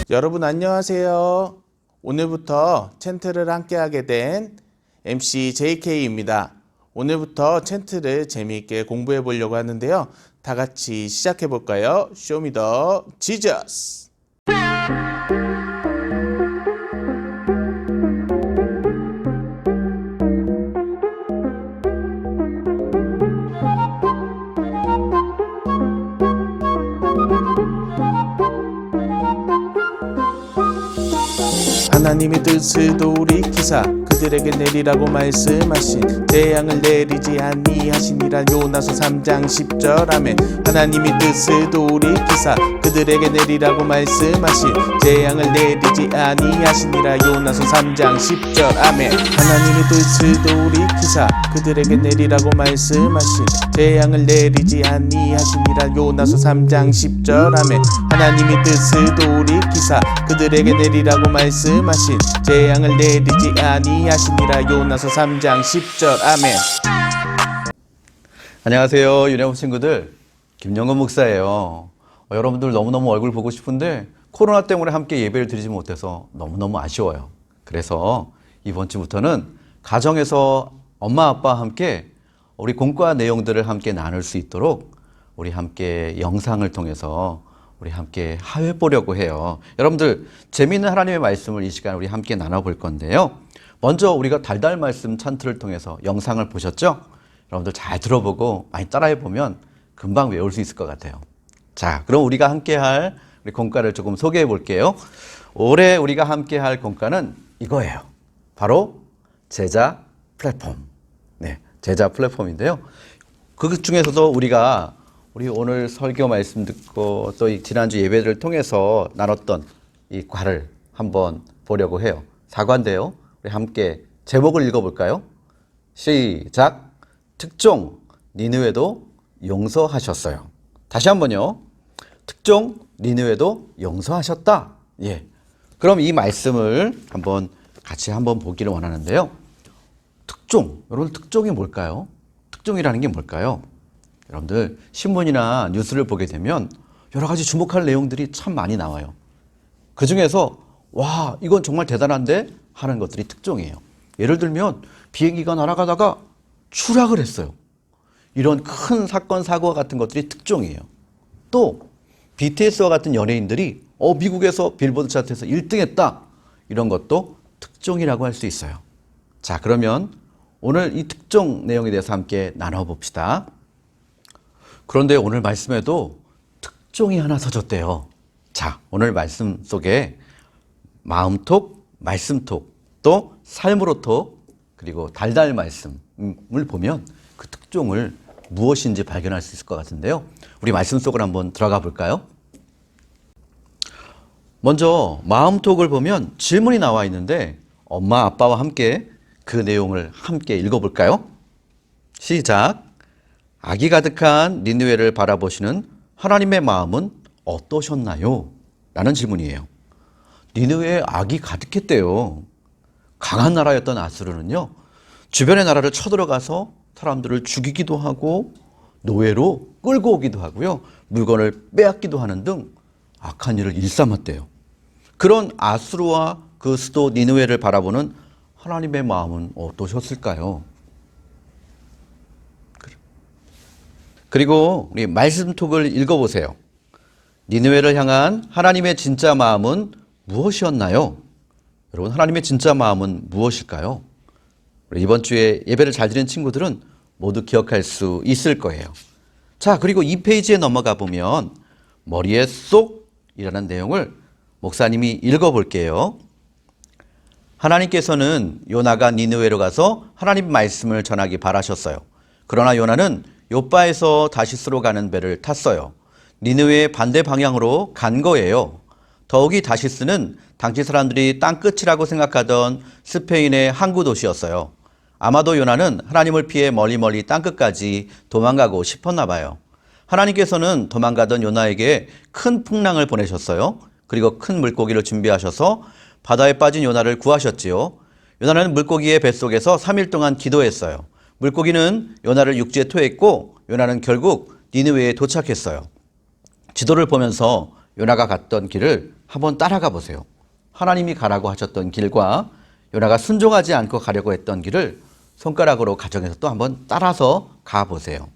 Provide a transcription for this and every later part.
여러분 안녕하세요. 오늘부터 챈트를 함께하게 된 MC JK입니다. 오늘부터 챈트를 재미있게 공부해 보려고 하는데요. 다 같이 시작해 볼까요? 쇼미더 지저스. 하나님의 뜻을 돌이키사 그들에게 내리라고 말씀하신 재앙을 내리지 아니하시니라. 요나서 3장 10절 아멘. 하나님의 뜻을 돌이키사 그들에게 내리라고 말씀하신 재앙을 내리지 아니하시니라. 요나서 3장 10절 아멘. 하나님의 뜻을 돌이키사 그들에게 내리라고 말씀하신 재앙을 내리지 아니하시니라. 요나서 3장 10절 아멘. 하나님의 뜻을 돌이키사 그들에게 내리라고 말씀하신 재앙을 내리지 아니하시니라. 요나서 3장 10절 아멘. 안녕하세요, 유네홈 친구들. 김영건 목사예요. 여러분들 너무너무 얼굴 보고 싶은데 코로나 때문에 함께 예배를 드리지 못해서 너무너무 아쉬워요. 그래서 이번 주부터는 가정에서 엄마 아빠와 함께 우리 공과 내용들을 함께 나눌 수 있도록 우리 함께 영상을 통해서 우리 함께 해보려고 해요. 여러분들 재미있는 하나님의 말씀을 이 시간 우리 함께 나눠볼 건데요. 먼저 우리가 달달 말씀 찬트를 통해서 영상을 보셨죠? 여러분들 잘 들어보고 많이 따라해보면 금방 외울 수 있을 것 같아요. 자, 그럼 우리가 함께할 우리 공과를 조금 소개해 볼게요. 올해 우리가 함께할 공과는 이거예요. 바로 제자 플랫폼. 네, 제자 플랫폼인데요. 그 중에서도 우리 오늘 설교 말씀 듣고 또 이 지난주 예배를 통해서 나눴던 이 과를 한번 보려고 해요. 4과인데요. 우리 함께 제목을 읽어볼까요? 시작. 특종 니느웨도 용서하셨어요. 다시 한번요. 특종 니느웨도 용서하셨다. 예. 그럼 이 말씀을 같이 한번 보기를 원하는데요. 특종, 여러분 특종이 뭘까요? 특종이라는 게 뭘까요? 여러분들 신문이나 뉴스를 보게 되면 여러 가지 주목할 내용들이 참 많이 나와요. 그 중에서 와, 이건 정말 대단한데 하는 것들이 특종이에요. 예를 들면 비행기가 날아가다가 추락을 했어요. 이런 큰 사건 사고 같은 것들이 특종이에요. 또 BTS와 같은 연예인들이 미국에서 빌보드 차트에서 1등 했다. 이런 것도 특종이라고 할 수 있어요. 자, 그러면 오늘 이 특종 내용에 대해서 함께 나눠봅시다. 그런데 오늘 말씀에도 특종이 하나 서졌대요. 자, 오늘 말씀 속에 마음톡, 말씀톡, 또 삶으로 톡, 그리고 달달 말씀을 보면 그 특종을 무엇인지 발견할 수 있을 것 같은데요. 우리 말씀 속으로 한번 들어가 볼까요? 먼저 마음톡을 보면 질문이 나와 있는데 엄마 아빠와 함께 그 내용을 함께 읽어볼까요? 시작. 악이 가득한 니느웨를 바라보시는 하나님의 마음은 어떠셨나요? 라는 질문이에요. 니느웨에 악이 가득했대요. 강한 나라였던 아수르는요, 주변의 나라를 쳐들어가서 사람들을 죽이기도 하고 노예로 끌고 오기도 하고요, 물건을 빼앗기도 하는 등 악한 일을 일삼았대요. 그런 아수르와 그 수도 니느웨를 바라보는 하나님의 마음은 어떠셨을까요? 그리고 우리 말씀톡을 읽어보세요. 니느웨를 향한 하나님의 진짜 마음은 무엇이었나요? 여러분, 하나님의 진짜 마음은 무엇일까요? 이번 주에 예배를 잘 드리는 친구들은 모두 기억할 수 있을 거예요. 자, 그리고 이 페이지에 넘어가 보면 머리에 쏙이라는 내용을 목사님이 읽어볼게요. 하나님께서는 요나가 니느웨로 가서 하나님 말씀을 전하기 바라셨어요. 그러나 요나는 요바에서 다시스로 가는 배를 탔어요. 니느웨의 반대 방향으로 간 거예요. 더욱이 다시스는 당시 사람들이 땅끝이라고 생각하던 스페인의 항구 도시였어요. 아마도 요나는 하나님을 피해 멀리 땅끝까지 도망가고 싶었나 봐요. 하나님께서는 도망가던 요나에게 큰 풍랑을 보내셨어요. 그리고 큰 물고기를 준비하셔서 바다에 빠진 요나를 구하셨지요. 요나는 물고기의 뱃속에서 3일 동안 기도했어요. 물고기는 요나를 육지에 토했고 요나는 결국 니느웨에 도착했어요. 지도를 보면서 요나가 갔던 길을 한번 따라가 보세요. 하나님이 가라고 하셨던 길과 요나가 순종하지 않고 가려고 했던 길을 손가락으로 가정해서 또 한번 따라서 가보세요.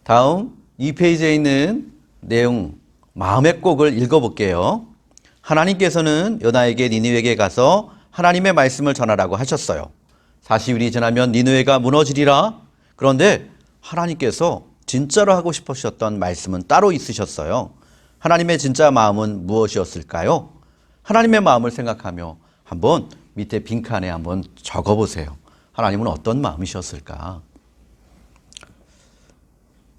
다음 2페이지에 있는 내용 마음의 꼭을 읽어볼게요. 하나님께서는 요나에게 니느웨에 가서 하나님의 말씀을 전하라고 하셨어요. 40일이 지나면 니느웨가 무너지리라. 그런데 하나님께서 진짜로 하고 싶으셨던 말씀은 따로 있으셨어요. 하나님의 진짜 마음은 무엇이었을까요? 하나님의 마음을 생각하며 한번 밑에 빈칸에 한번 적어보세요. 하나님은 어떤 마음이셨을까?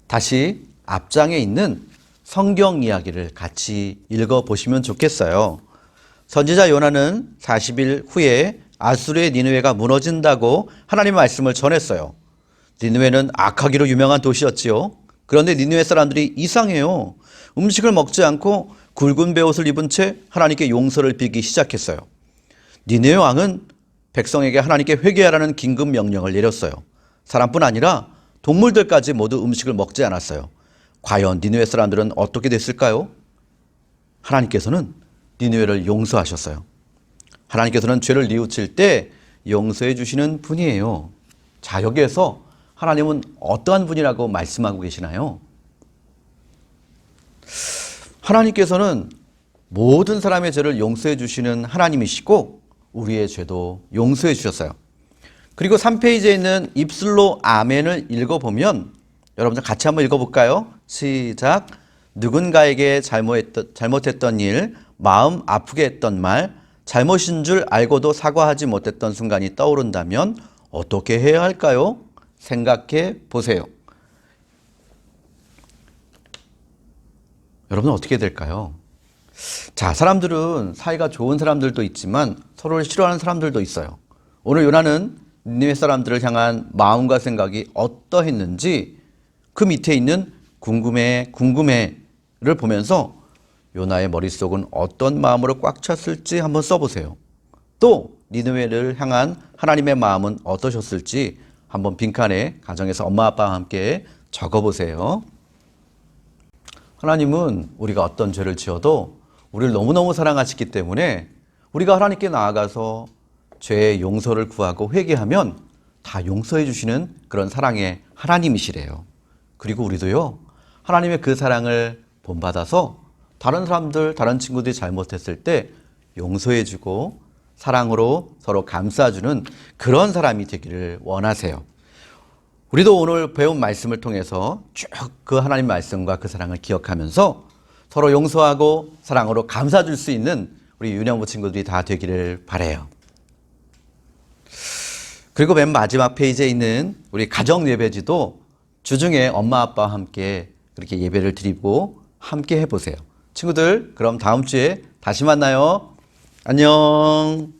다시 앞장에 있는 성경 이야기를 같이 읽어보시면 좋겠어요. 선지자 요나는 40일 후에 아수르의 니느웨가 무너진다고 하나님의 말씀을 전했어요. 니느웨는 악하기로 유명한 도시였지요. 그런데 니느웨 사람들이 이상해요. 음식을 먹지 않고 굵은 베옷을 입은 채 하나님께 용서를 빌기 시작했어요. 니느웨 왕은 백성에게 하나님께 회개하라는 긴급 명령을 내렸어요. 사람뿐 아니라 동물들까지 모두 음식을 먹지 않았어요. 과연 니느웨 사람들은 어떻게 됐을까요? 하나님께서는 니느웨를 용서하셨어요. 하나님께서는 죄를 뉘우칠 때 용서해 주시는 분이에요. 자, 여기에서 하나님은 어떠한 분이라고 말씀하고 계시나요? 하나님께서는 모든 사람의 죄를 용서해 주시는 하나님이시고 우리의 죄도 용서해 주셨어요. 그리고 3페이지에 있는 입술로 아멘을 읽어보면 여러분들 같이 한번 읽어볼까요? 시작. 누군가에게 잘못했던 일, 마음 아프게 했던 말, 잘못인 줄 알고도 사과하지 못했던 순간이 떠오른다면 어떻게 해야 할까요? 생각해 보세요. 여러분 어떻게 될까요? 자, 사람들은 사이가 좋은 사람들도 있지만 서로를 싫어하는 사람들도 있어요. 오늘 요나는 니느웨 사람들을 향한 마음과 생각이 어떠했는지 그 밑에 있는 궁금해를 보면서 요나의 머릿속은 어떤 마음으로 꽉 찼을지 한번 써보세요. 또 니느웨를 향한 하나님의 마음은 어떠셨을지 한번 빈칸에 가정에서 엄마 아빠와 함께 적어보세요. 하나님은 우리가 어떤 죄를 지어도 우리를 너무너무 사랑하시기 때문에 우리가 하나님께 나아가서 죄의 용서를 구하고 회개하면 다 용서해 주시는 그런 사랑의 하나님이시래요. 그리고 우리도요, 하나님의 그 사랑을 본받아서 다른 사람들, 다른 친구들이 잘못했을 때 용서해 주고 사랑으로 서로 감싸주는 그런 사람이 되기를 원하세요. 우리도 오늘 배운 말씀을 통해서 쭉 그 하나님 말씀과 그 사랑을 기억하면서 서로 용서하고 사랑으로 감싸줄 수 있는 우리 유년부 친구들이 다 되기를 바라요. 그리고 맨 마지막 페이지에 있는 우리 가정 예배지도 주중에 엄마 아빠와 함께 그렇게 예배를 드리고 함께 해보세요. 친구들, 그럼 다음 주에 다시 만나요. 안녕.